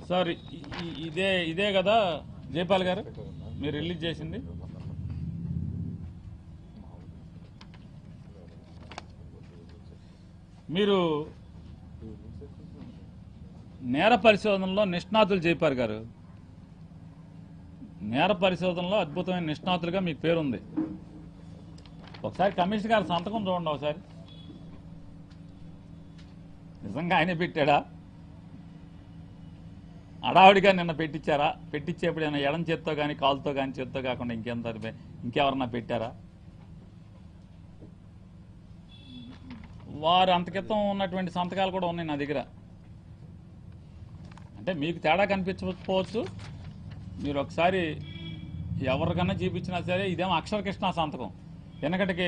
Sir ఇదే కదా జైపాల్ గారు మీరు రిలీజ్ చేసింది. మీరు నేర పరిశోధనలో నిష్ణాతులు జైపాల్ గారు, నేర పరిశోధనలో అద్భుతమైన నిష్ణాతులుగా మీకు పేరుంది. ఒకసారి కమిషనర్ గారి సంతకం చూడండి. ఒకసారి నిజంగా ఆయనే పెట్టాడా, అడావుడిగా నిన్న పెట్టించారా? పెట్టించేప్పుడు ఏమైనా ఎడం చేత్తో కానీ కాలుతో కానీ చేత్తో కాకుండా ఇంకెవరన్నా పెట్టారా? వారు అంతకితం ఉన్నటువంటి సంతకాలు కూడా ఉన్నాయి నా దగ్గర. అంటే మీకు తేడా కనిపించకపోవచ్చు, మీరు ఒకసారి ఎవరికన్నా చూపించినా సరే ఇదేమో అక్షరకృష్ణ సంతకం. వెనకటికి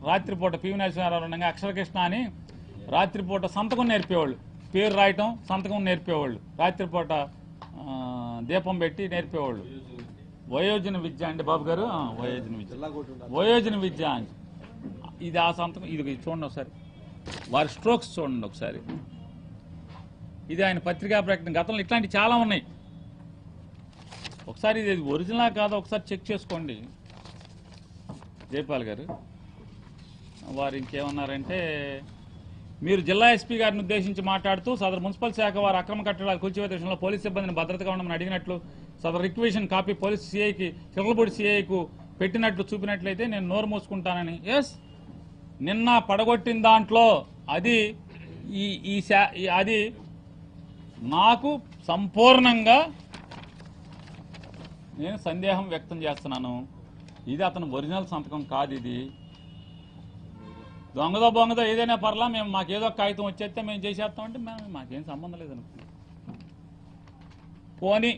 రాత్రిపూట పివి నరసింహారావు ఉండగా అక్షరకృష్ణ అని రాత్రిపూట సంతకం నేర్పేవాళ్ళు, పేరు రాయటం సంతకం నేర్పేవాళ్ళు, రాత్రిపూట దీపం పెట్టి నేర్పేవాళ్ళు. వయోజన విద్య అండి బాబు గారు, వయోజన విద్య అని ఇది ఆ సంతకం. ఇది చూడండి ఒకసారి, వారి స్ట్రోక్స్ చూడండి ఒకసారి. ఇది ఆయన పత్రికా ప్రకటన. గతంలో ఇట్లాంటివి చాలా ఉన్నాయి. ఒకసారి ఇది ఒరిజినల్ కాదో ఒకసారి చెక్ చేసుకోండి జైపాల్ గారు. వారు ఇంకేమన్నారంటే, మీరు జిల్లా ఎస్పీ గారిని ఉద్దేశించి మాట్లాడుతూ సదరు మున్సిపల్ శాఖ వారు అక్రమ కట్టడాల కూల్చివేత విషయంలో పోలీసు సిబ్బందిని భద్రతగా ఉండమని అడిగినట్లు సదరు రిక్వెషన్ కాపీ పోలీసు సిఐకి, చిర్లపూడి సిఐకు పెట్టినట్లు చూపినట్లయితే నేను నోరు మూసుకుంటానని. ఎస్, నిన్న పడగొట్టిన దాంట్లో అది అది నాకు సంపూర్ణంగా నేను సందేహం వ్యక్తం చేస్తున్నాను. ఇది అతను ఒరిజినల్ సంతకం కాదు. ఇది దొంగదో బొంగదో ఏదైనా పర్లా, మేము మాకేదో కాగితం వచ్చేస్తే మేము చేసేస్తామంటే మాకేం సంబంధం లేదనుకో. పోనీ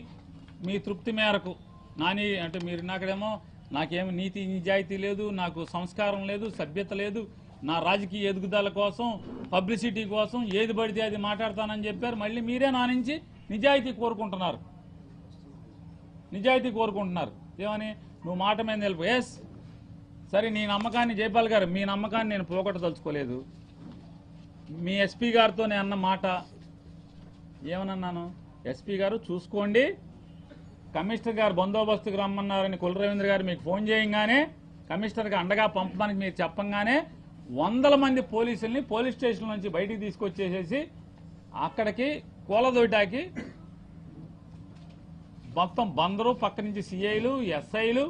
మీ తృప్తి మేరకు నాని అంటే మీరు నాకడేమో నాకేమి నీతి నిజాయితీ లేదు, నాకు సంస్కారం లేదు, సభ్యత లేదు, నా రాజకీయ ఎదుగుదల కోసం పబ్లిసిటీ కోసం ఏది పడితే అది మాట్లాడతానని చెప్పారు. మళ్ళీ మీరే నా నుంచి నిజాయితీ కోరుకుంటున్నారు. ఏమని? నువ్వు మాట మీద నిలుపు. ఎస్, సరే, నీ నమ్మకాన్ని జైపాల్ గారు, మీ నమ్మకాన్ని నేను పోగొట్టదలుచుకోలేదు. మీ ఎస్పీ గారితో నేను అన్న మాట ఏమన్నాను? ఎస్పీ గారు చూసుకోండి, కమిషనర్ గారు బందోబస్తుకు రమ్మన్నారని కుల రవీంద్ర గారు మీకు ఫోన్ చేయగానే కమిషనర్కి అండగా పంపడానికి మీరు చెప్పంగానే 100 మంది పోలీసుల్ని పోలీస్ స్టేషన్ నుంచి బయటికి తీసుకొచ్చేసేసి అక్కడికి కూలదోటాకి మొత్తం బందరు పక్క నుంచి సిఐలు, ఎస్ఐలు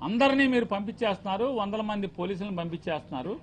అందరినీ మీరు పంపించేస్తున్నారు. 100 మంది పోలీసులను పంపించేస్తున్నారు.